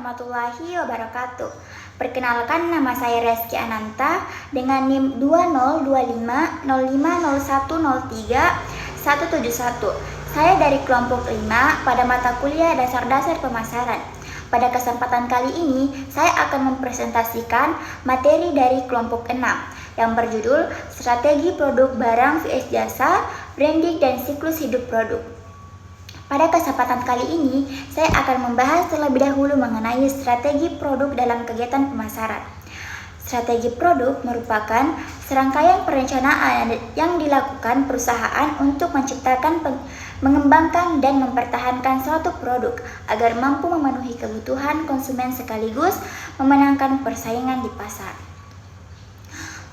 warahmatullahi wabarakatuh. Perkenalkan, nama saya Reski Ananta dengan NIM 2025050103 Saya dari kelompok 5 pada mata kuliah dasar-dasar pemasaran. Pada kesempatan kali ini, saya akan mempresentasikan materi dari kelompok 6 yang berjudul Strategi Produk Barang vs Jasa, Branding dan Siklus Hidup Produk. Pada kesempatan kali ini, saya akan membahas terlebih dahulu mengenai strategi produk dalam kegiatan pemasaran. Strategi produk merupakan serangkaian perencanaan yang dilakukan perusahaan untuk menciptakan, mengembangkan, dan mempertahankan suatu produk agar mampu memenuhi kebutuhan konsumen sekaligus memenangkan persaingan di pasar.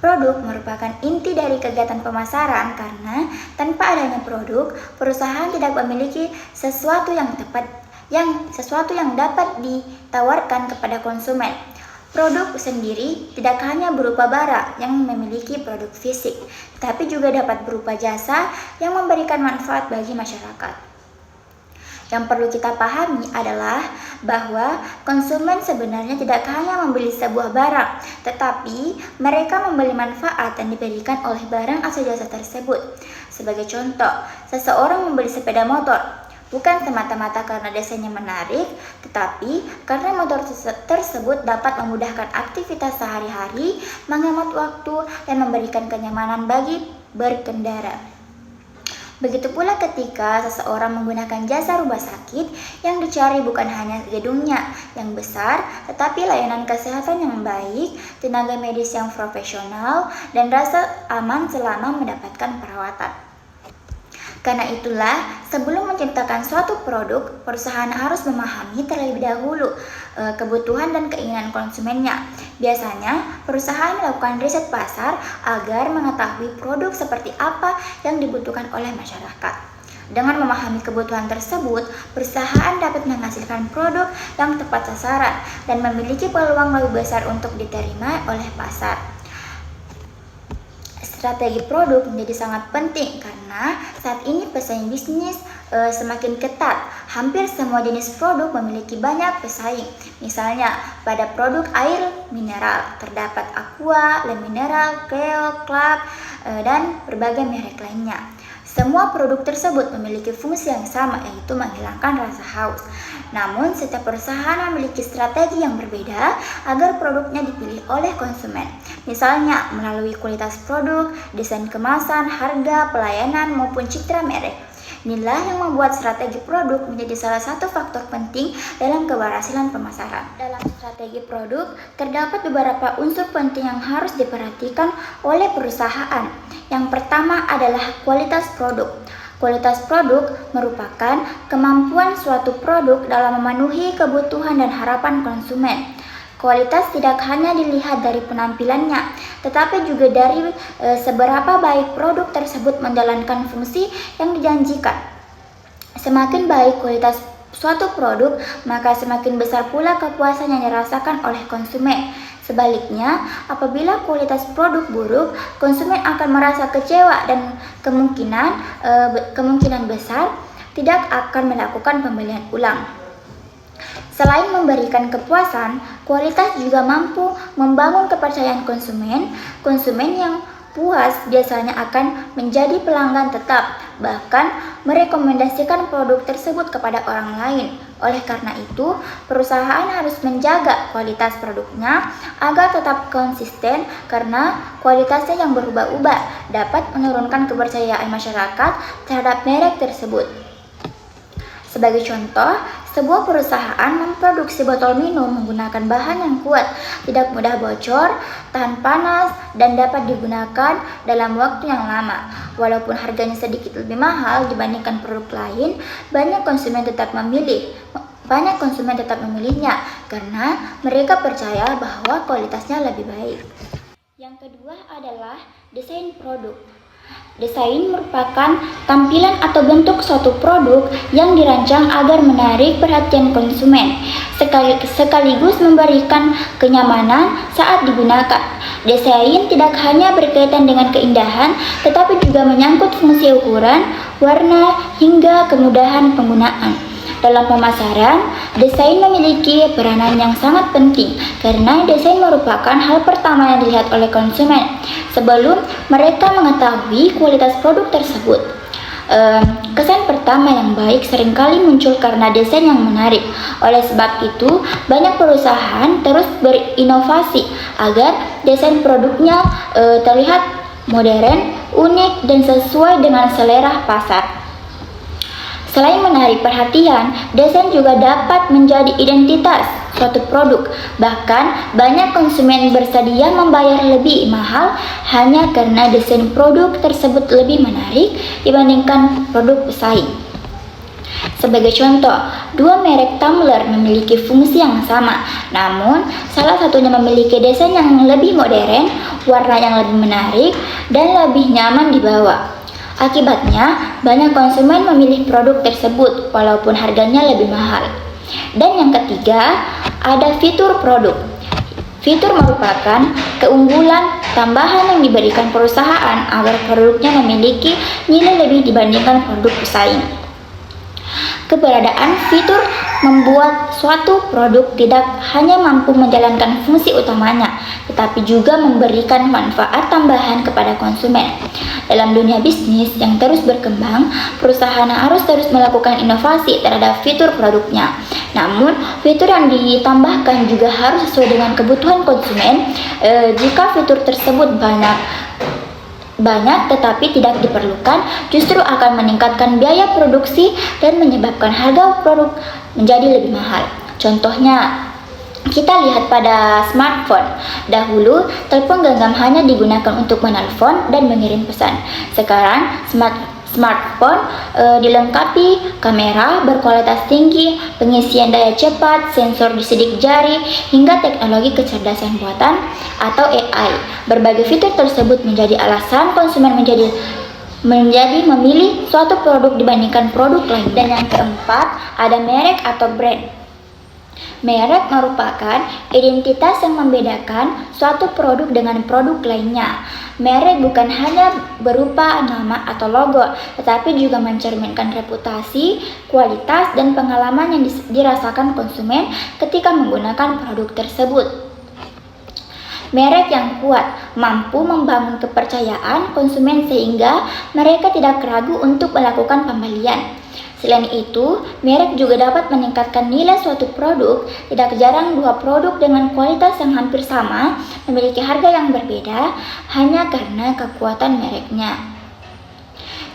Produk merupakan inti dari kegiatan pemasaran karena tanpa adanya produk, perusahaan tidak memiliki sesuatu yang dapat ditawarkan kepada konsumen. Produk sendiri tidak hanya berupa barang yang memiliki produk fisik, tetapi juga dapat berupa jasa yang memberikan manfaat bagi masyarakat. Yang perlu kita pahami adalah bahwa konsumen sebenarnya tidak hanya membeli sebuah barang, tetapi mereka membeli manfaat yang diberikan oleh barang atau jasa tersebut. Sebagai contoh, seseorang membeli sepeda motor bukan semata-mata karena desainnya menarik, tetapi karena motor tersebut dapat memudahkan aktivitas sehari-hari, menghemat waktu, dan memberikan kenyamanan bagi berkendara. Begitu pula ketika seseorang menggunakan jasa rumah sakit, yang dicari bukan hanya gedungnya yang besar, tetapi layanan kesehatan yang baik, tenaga medis yang profesional, dan rasa aman selama mendapatkan perawatan. Karena itulah, sebelum menciptakan suatu produk, perusahaan harus memahami terlebih dahulu kebutuhan dan keinginan konsumennya. Biasanya, perusahaan melakukan riset pasar agar mengetahui produk seperti apa yang dibutuhkan oleh masyarakat. Dengan memahami kebutuhan tersebut, perusahaan dapat menghasilkan produk yang tepat sasaran dan memiliki peluang lebih besar untuk diterima oleh pasar. Strategi produk menjadi sangat penting karena saat ini pesaing bisnis semakin ketat. Hampir semua jenis produk memiliki banyak pesaing. Misalnya, pada produk air mineral terdapat Aqua, Le Mineral, Cleo, Club, dan berbagai merek lainnya. Semua produk tersebut memiliki fungsi yang sama, yaitu menghilangkan rasa haus. Namun, setiap perusahaan memiliki strategi yang berbeda agar produknya dipilih oleh konsumen. Misalnya, melalui kualitas produk, desain kemasan, harga, pelayanan, maupun citra merek. Inilah yang membuat strategi produk menjadi salah satu faktor penting dalam keberhasilan pemasaran. Dalam strategi produk, terdapat beberapa unsur penting yang harus diperhatikan oleh perusahaan. Yang pertama adalah kualitas produk. Kualitas produk merupakan kemampuan suatu produk dalam memenuhi kebutuhan dan harapan konsumen. Kualitas tidak hanya dilihat dari penampilannya, tetapi juga dari seberapa baik produk tersebut menjalankan fungsi yang dijanjikan. Semakin baik kualitas suatu produk, maka semakin besar pula kepuasan yang dirasakan oleh konsumen. Sebaliknya, apabila kualitas produk buruk, konsumen akan merasa kecewa dan kemungkinan besar tidak akan melakukan pembelian ulang. Selain memberikan kepuasan, kualitas juga mampu membangun kepercayaan konsumen. Konsumen yang puas biasanya akan menjadi pelanggan tetap, bahkan merekomendasikan produk tersebut kepada orang lain. Oleh karena itu, perusahaan harus menjaga kualitas produknya agar tetap konsisten karena kualitasnya yang berubah-ubah dapat menurunkan kepercayaan masyarakat terhadap merek tersebut. Sebagai contoh, sebuah perusahaan memproduksi botol minum menggunakan bahan yang kuat, tidak mudah bocor, tahan panas, dan dapat digunakan dalam waktu yang lama. Walaupun harganya sedikit lebih mahal dibandingkan produk lain, banyak konsumen tetap memilihnya karena mereka percaya bahwa kualitasnya lebih baik. Yang kedua adalah desain produk. Desain merupakan tampilan atau bentuk suatu produk yang dirancang agar menarik perhatian konsumen, sekaligus memberikan kenyamanan saat digunakan. Desain tidak hanya berkaitan dengan keindahan, tetapi juga menyangkut fungsi ukuran, warna, hingga kemudahan penggunaan. Dalam pemasaran, Desain memiliki peranan yang sangat penting karena desain merupakan hal pertama yang dilihat oleh konsumen sebelum mereka mengetahui kualitas produk tersebut. Kesan pertama yang baik seringkali muncul karena desain yang menarik. Oleh sebab itu, banyak perusahaan terus berinovasi agar desain produknya terlihat modern, unik, dan sesuai dengan selera pasar. Selain menarik perhatian, desain juga dapat menjadi identitas suatu produk. Bahkan, banyak konsumen bersedia membayar lebih mahal hanya karena desain produk tersebut lebih menarik dibandingkan produk pesaing. Sebagai contoh, dua merek tumbler memiliki fungsi yang sama, namun salah satunya memiliki desain yang lebih modern, warna yang lebih menarik, dan lebih nyaman dibawa. Akibatnya, banyak konsumen memilih produk tersebut walaupun harganya lebih mahal. Dan yang ketiga, ada fitur produk. Fitur merupakan keunggulan tambahan yang diberikan perusahaan agar produknya memiliki nilai lebih dibandingkan produk pesaing. Keberadaan fitur membuat suatu produk tidak hanya mampu menjalankan fungsi utamanya, tetapi juga memberikan manfaat tambahan kepada konsumen. Dalam dunia bisnis yang terus berkembang, perusahaan harus terus melakukan inovasi terhadap fitur produknya. Namun, fitur yang ditambahkan juga harus sesuai dengan kebutuhan konsumen. Jika fitur tersebut banyak tetapi tidak diperlukan, justru akan meningkatkan biaya produksi dan menyebabkan harga produk menjadi lebih mahal. Contohnya, kita lihat pada smartphone. Dahulu, telepon genggam hanya digunakan untuk menelpon dan mengirim pesan. Sekarang, smartphone dilengkapi kamera berkualitas tinggi, pengisian daya cepat, sensor di sidik jari, hingga teknologi kecerdasan buatan atau AI. Berbagai fitur tersebut menjadi alasan konsumen menjadi memilih suatu produk dibandingkan produk lain. Dan yang keempat, ada merek atau brand. Merek merupakan identitas yang membedakan suatu produk dengan produk lainnya. Merek bukan hanya berupa nama atau logo, tetapi juga mencerminkan reputasi, kualitas, dan pengalaman yang dirasakan konsumen ketika menggunakan produk tersebut. Merek yang kuat mampu membangun kepercayaan konsumen sehingga mereka tidak ragu untuk melakukan pembelian. Selain itu, merek juga dapat meningkatkan nilai suatu produk. Tidak jarang dua produk dengan kualitas yang hampir sama memiliki harga yang berbeda hanya karena kekuatan mereknya.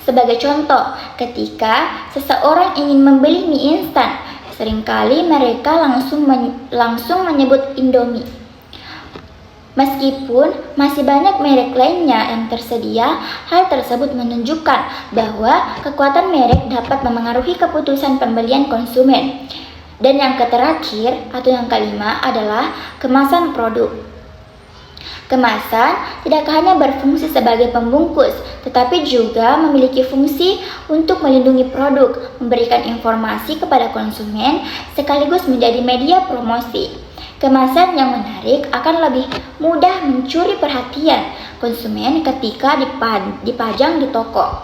Sebagai contoh, ketika seseorang ingin membeli mie instan, seringkali mereka langsung menyebut Indomie. Meskipun masih banyak merek lainnya yang tersedia, hal tersebut menunjukkan bahwa kekuatan merek dapat memengaruhi keputusan pembelian konsumen. Dan yang terakhir atau yang kelima adalah kemasan produk. Kemasan tidak hanya berfungsi sebagai pembungkus, tetapi juga memiliki fungsi untuk melindungi produk, memberikan informasi kepada konsumen, sekaligus menjadi media promosi. Kemasan yang menarik akan lebih mudah mencuri perhatian konsumen ketika dipajang di toko.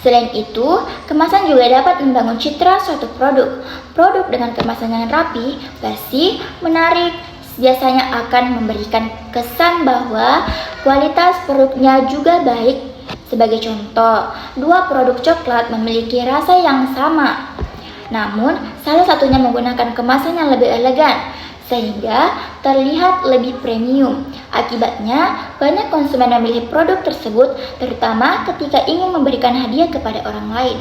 Selain itu, kemasan juga dapat membangun citra suatu produk. Produk dengan kemasan yang rapi, bersih, menarik, biasanya akan memberikan kesan bahwa kualitas produknya juga baik. Sebagai contoh, dua produk coklat memiliki rasa yang sama, namun salah satunya menggunakan kemasan yang lebih elegan sehingga terlihat lebih premium. Akibatnya, banyak konsumen memilih produk tersebut terutama ketika ingin memberikan hadiah kepada orang lain.